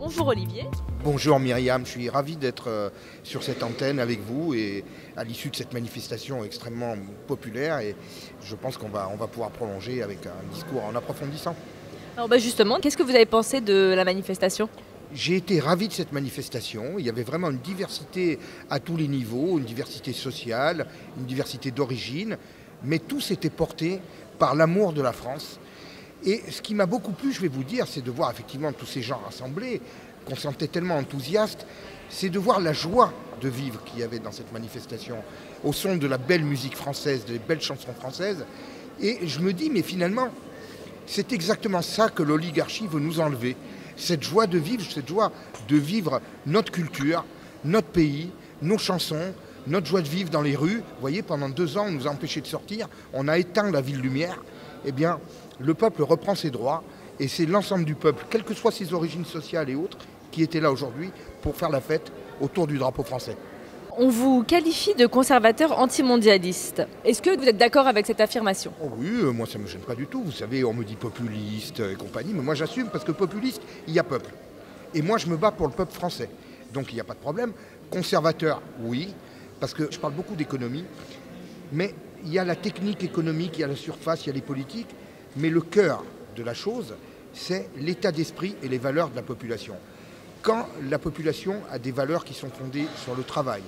Bonjour Olivier. Bonjour Myriam, je suis ravi d'être sur cette antenne avec vous et à l'issue de cette manifestation extrêmement populaire et je pense qu'on va pouvoir prolonger avec un discours en approfondissant. Alors justement, qu'est-ce que vous avez pensé de la manifestation? J'ai été ravi de cette manifestation, il y avait vraiment une diversité à tous les niveaux, une diversité sociale, une diversité d'origine, mais tous étaient portés par l'amour de la France. Et ce qui m'a beaucoup plu, je vais vous dire, c'est de voir effectivement tous ces gens rassemblés, qu'on sentait tellement enthousiastes, c'est de voir la joie de vivre qu'il y avait dans cette manifestation, au son de la belle musique française, des belles chansons françaises. Et je me dis, mais finalement, c'est exactement ça que l'oligarchie veut nous enlever. Cette joie de vivre notre culture, notre pays, nos chansons, notre joie de vivre dans les rues. Vous voyez, pendant 2 ans, on nous a empêchés de sortir, on a éteint la ville lumière. Eh bien, le peuple reprend ses droits et c'est l'ensemble du peuple, quelles que soient ses origines sociales et autres, qui étaient là aujourd'hui pour faire la fête autour du drapeau français. On vous qualifie de conservateur antimondialiste. Est-ce que vous êtes d'accord avec cette affirmation? Oh oui, moi ça ne me gêne pas du tout. Vous savez, on me dit populiste et compagnie, mais moi j'assume parce que populiste, il y a peuple. Et moi je me bats pour le peuple français. Donc il n'y a pas de problème. Conservateur, oui, parce que je parle beaucoup d'économie, mais il y a la technique économique, il y a la surface, il y a les politiques, mais le cœur de la chose, c'est l'état d'esprit et les valeurs de la population. Quand la population a des valeurs qui sont fondées sur le travail,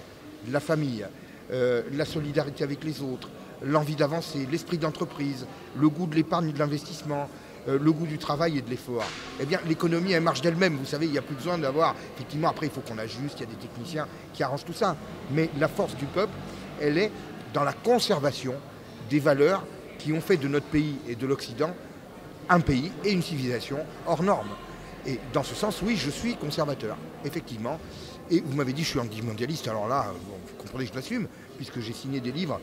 la famille, la solidarité avec les autres, l'envie d'avancer, l'esprit d'entreprise, le goût de l'épargne et de l'investissement, le goût du travail et de l'effort, eh bien l'économie elle marche d'elle-même. Vous savez, il n'y a plus besoin d'avoir, effectivement après il faut qu'on ajuste, il y a des techniciens qui arrangent tout ça. Mais la force du peuple, elle est dans la conservation des valeurs qui ont fait de notre pays et de l'Occident un pays et une civilisation hors normes. Et dans ce sens, oui, je suis conservateur, effectivement. Et vous m'avez dit que je suis anti-mondialiste, alors là, vous comprenez que je l'assume, puisque j'ai signé des livres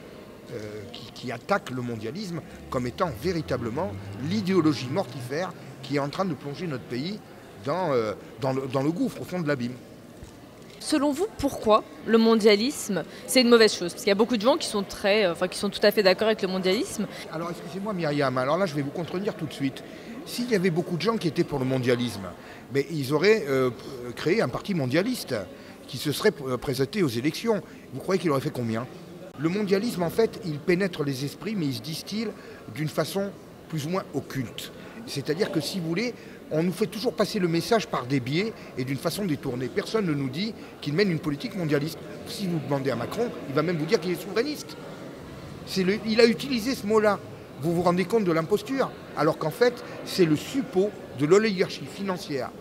qui attaquent le mondialisme comme étant véritablement l'idéologie mortifère qui est en train de plonger notre pays dans le gouffre, au fond de l'abîme. Selon vous, pourquoi le mondialisme, c'est une mauvaise chose? Parce qu'il y a beaucoup de gens qui sont tout à fait d'accord avec le mondialisme. Alors excusez-moi Myriam, alors là je vais vous contredire tout de suite. S'il y avait beaucoup de gens qui étaient pour le mondialisme, mais ils auraient créé un parti mondialiste qui se serait présenté aux élections. Vous croyez qu'il aurait fait combien? Le mondialisme en fait, il pénètre les esprits mais il se distille d'une façon plus ou moins occulte. C'est-à-dire que si vous voulez, on nous fait toujours passer le message par des biais et d'une façon détournée. Personne ne nous dit qu'il mène une politique mondialiste. Si vous demandez à Macron, il va même vous dire qu'il est souverainiste. Il a utilisé ce mot-là. Vous vous rendez compte de l'imposture? Alors qu'en fait, c'est le suppôt de l'oligarchie financière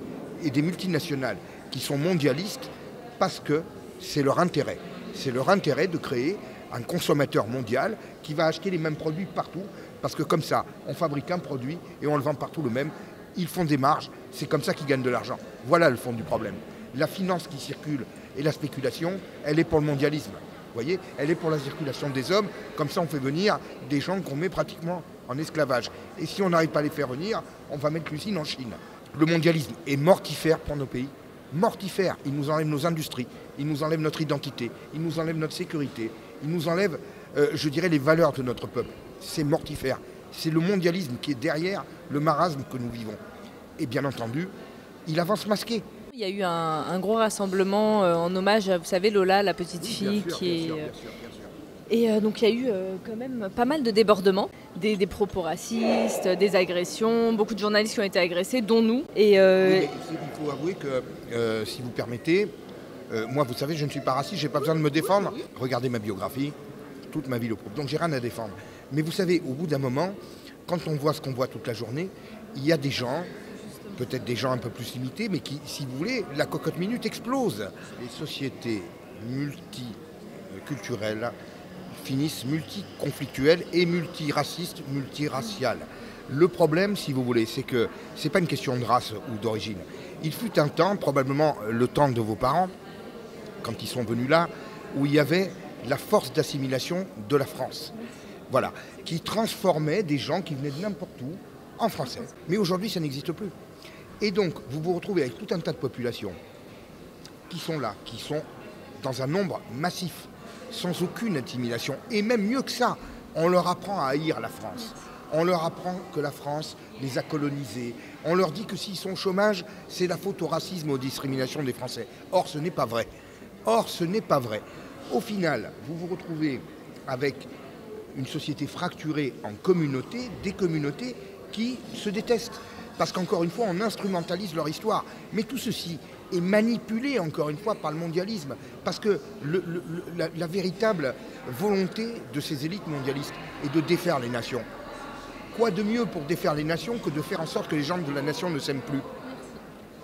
et des multinationales qui sont mondialistes parce que c'est leur intérêt. C'est leur intérêt de créer un consommateur mondial qui va acheter les mêmes produits partout parce que comme ça, on fabrique un produit et on le vend partout le même. Ils font des marges, c'est comme ça qu'ils gagnent de l'argent. Voilà le fond du problème. La finance qui circule et la spéculation, elle est pour le mondialisme. Vous voyez, elle est pour la circulation des hommes. Comme ça, on fait venir des gens qu'on met pratiquement en esclavage. Et si on n'arrive pas à les faire venir, on va mettre l'usine en Chine. Le mondialisme est mortifère pour nos pays. Mortifère. Il nous enlève nos industries, il nous enlève notre identité, il nous enlève notre sécurité, il nous enlève, je dirais, les valeurs de notre peuple. C'est mortifère. C'est le mondialisme qui est derrière le marasme que nous vivons. Et bien entendu, il avance masqué. Il y a eu un gros rassemblement en hommage à, vous savez, Lola, la petite fille qui est... Bien sûr. Et donc il y a eu quand même pas mal de débordements, des propos racistes, des agressions, beaucoup de journalistes qui ont été agressés, dont nous. Et il faut avouer que, si vous permettez, moi vous savez, je ne suis pas raciste, je n'ai pas besoin de me défendre. Regardez ma biographie, toute ma vie le prouve, donc j'ai rien à défendre. Mais vous savez, au bout d'un moment, quand on voit ce qu'on voit toute la journée, il y a des gens, peut-être des gens un peu plus limités, mais qui, si vous voulez, la cocotte minute explose. Les sociétés multiculturelles finissent multiconflictuelles et multiracistes, multiraciales. Le problème, si vous voulez, c'est que ce n'est pas une question de race ou d'origine. Il fut un temps, probablement le temps de vos parents, quand ils sont venus là, où il y avait la force d'assimilation de la France. Voilà, qui transformait des gens qui venaient de n'importe où en français. Mais aujourd'hui, ça n'existe plus. Et donc, vous vous retrouvez avec tout un tas de populations qui sont là, qui sont dans un nombre massif, sans aucune intimidation. Et même mieux que ça, on leur apprend à haïr la France. On leur apprend que la France les a colonisés. On leur dit que s'ils sont au chômage, c'est la faute au racisme et aux discriminations des Français. Or, ce n'est pas vrai. Or, ce n'est pas vrai. Au final, vous vous retrouvez avec une société fracturée en communautés, des communautés qui se détestent. Parce qu'encore une fois, on instrumentalise leur histoire. Mais tout ceci est manipulé, encore une fois, par le mondialisme. Parce que la véritable volonté de ces élites mondialistes est de défaire les nations. Quoi de mieux pour défaire les nations que de faire en sorte que les gens de la nation ne s'aiment plus?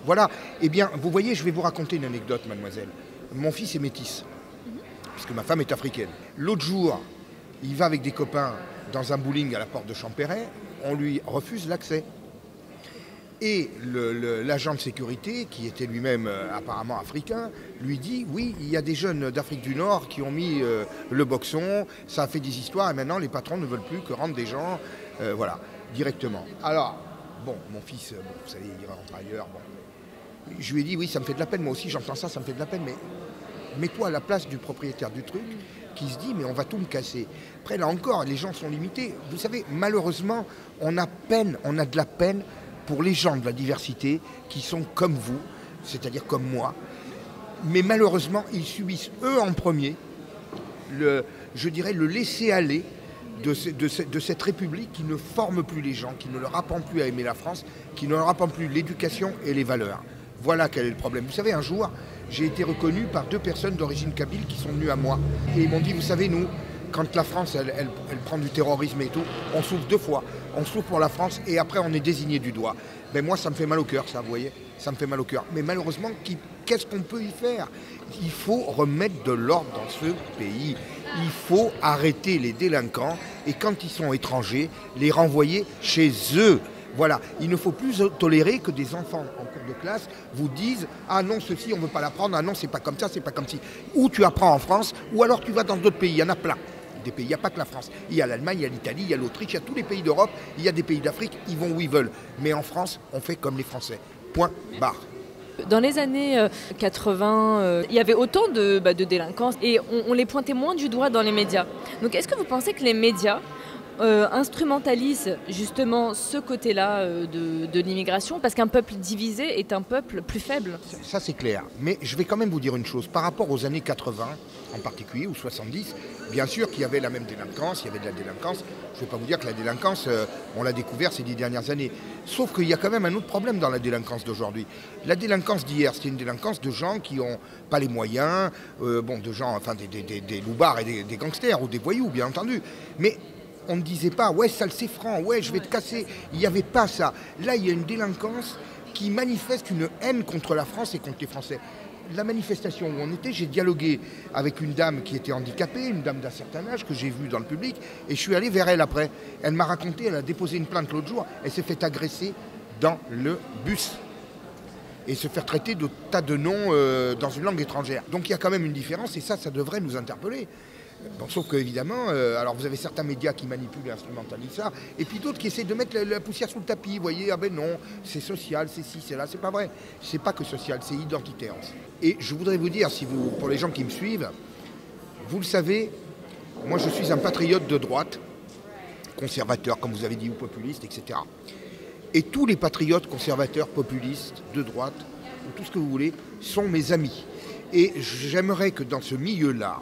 Voilà. Eh bien, vous voyez, je vais vous raconter une anecdote, mademoiselle. Mon fils est métis, puisque ma femme est africaine. L'autre jour, il va avec des copains dans un bowling à la porte de Champéret. On lui refuse l'accès. Et l'agent de sécurité, qui était lui-même apparemment africain, lui dit « Oui, il y a des jeunes d'Afrique du Nord qui ont mis le boxon, ça a fait des histoires et maintenant les patrons ne veulent plus que rentrent des gens, voilà, directement. » Alors, bon, mon fils, vous savez, il rentre ailleurs. Bon. Je lui ai dit « Oui, ça me fait de la peine, moi aussi j'entends ça, ça me fait de la peine, mais mets-toi à la place du propriétaire du truc qui se dit « Mais on va tout me casser. » Après, là encore, les gens sont limités. Vous savez, malheureusement, on a de la peine pour les gens de la diversité qui sont comme vous, c'est-à-dire comme moi. Mais malheureusement, ils subissent, eux en premier, je dirais, le laisser-aller de cette République qui ne forme plus les gens, qui ne leur apprend plus à aimer la France, qui ne leur apprend plus l'éducation et les valeurs. Voilà quel est le problème. Vous savez, un jour, j'ai été reconnu par 2 personnes d'origine kabyle qui sont venues à moi. Et ils m'ont dit, vous savez, nous, quand la France, elle prend du terrorisme et tout, on souffre 2 fois. On souffre pour la France et après on est désigné du doigt. Ben moi, ça me fait mal au cœur, ça, vous voyez. Ça me fait mal au cœur. Mais malheureusement, qu'est-ce qu'on peut y faire? Il faut remettre de l'ordre dans ce pays. Il faut arrêter les délinquants et quand ils sont étrangers, les renvoyer chez eux. Voilà, il ne faut plus tolérer que des enfants en cours de classe vous disent « Ah non, ceci, on ne veut pas l'apprendre. Ah non, c'est pas comme ça, c'est pas comme ci. » Ou tu apprends en France, ou alors tu vas dans d'autres pays. Il y en a plein. Des pays, il n'y a pas que la France. Il y a l'Allemagne, il y a l'Italie, il y a l'Autriche, il y a tous les pays d'Europe, il y a des pays d'Afrique, ils vont où ils veulent. Mais en France, on fait comme les Français. Point barre. Dans les années 80, il y avait autant de délinquance et on les pointait moins du doigt dans les médias. Donc est-ce que vous pensez que les médias instrumentalise justement ce côté-là de l'immigration, parce qu'un peuple divisé est un peuple plus faible? Ça c'est clair, mais je vais quand même vous dire une chose, par rapport aux années 80 en particulier, ou 70, bien sûr qu'il y avait la même délinquance, il y avait de la délinquance, je ne vais pas vous dire que la délinquance, on l'a découvert ces 10 dernières années, sauf qu'il y a quand même un autre problème dans la délinquance d'aujourd'hui. La délinquance d'hier, c'était une délinquance de gens qui n'ont pas les moyens, de gens, enfin des loupards et des gangsters, ou des voyous bien entendu, mais on ne disait pas « ouais, sale c'est franc, ouais, je vais te casser ». Il n'y avait pas ça. Là, il y a une délinquance qui manifeste une haine contre la France et contre les Français. La manifestation où on était, j'ai dialogué avec une dame qui était handicapée, une dame d'un certain âge que j'ai vue dans le public, et je suis allé vers elle après. Elle m'a raconté, elle a déposé une plainte l'autre jour, elle s'est fait agresser dans le bus et se faire traiter de tas de noms dans une langue étrangère. Donc il y a quand même une différence et ça devrait nous interpeller. Bon, sauf qu'évidemment, alors vous avez certains médias qui manipulent et instrumentalisent ça, et puis d'autres qui essaient de mettre la poussière sous le tapis. Vous voyez, ah ben non, c'est social, c'est ci, c'est là, c'est pas vrai. C'est pas que social, c'est identitaire aussi. Et je voudrais vous dire, pour les gens qui me suivent, vous le savez, moi je suis un patriote de droite, conservateur, comme vous avez dit, ou populiste, etc. Et tous les patriotes conservateurs, populistes, de droite, ou tout ce que vous voulez, sont mes amis. Et j'aimerais que dans ce milieu-là,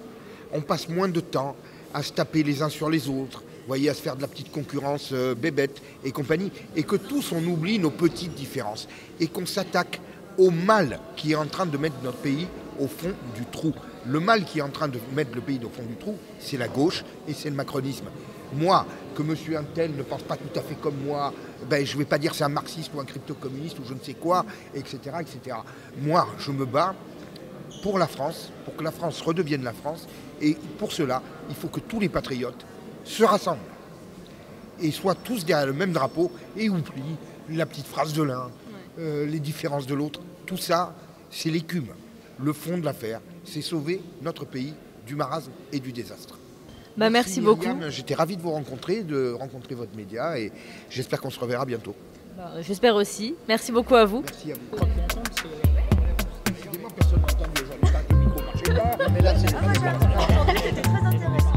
on passe moins de temps à se taper les uns sur les autres, voyez, à se faire de la petite concurrence bébête et compagnie, et que tous on oublie nos petites différences, et qu'on s'attaque au mal qui est en train de mettre notre pays au fond du trou. Le mal qui est en train de mettre le pays au fond du trou, c'est la gauche et c'est le macronisme. Moi, que monsieur Untel ne pense pas tout à fait comme moi, ben, je ne vais pas dire c'est un marxiste ou un crypto-communiste ou je ne sais quoi, etc., etc. Moi, je me bats pour la France, pour que la France redevienne la France. Et pour cela, il faut que tous les patriotes se rassemblent et soient tous derrière le même drapeau et oublient la petite phrase de l'un, les différences de l'autre. Tout ça, c'est l'écume. Le fond de l'affaire, c'est sauver notre pays du marasme et du désastre. Merci beaucoup. J'étais ravi de vous rencontrer, de rencontrer votre média et j'espère qu'on se reverra bientôt. J'espère aussi. Merci beaucoup à vous. Merci à vous. Excusez-moi, personne n'a entendu aujourd'hui. Le micro marchait pas, mais là c'est très intéressant.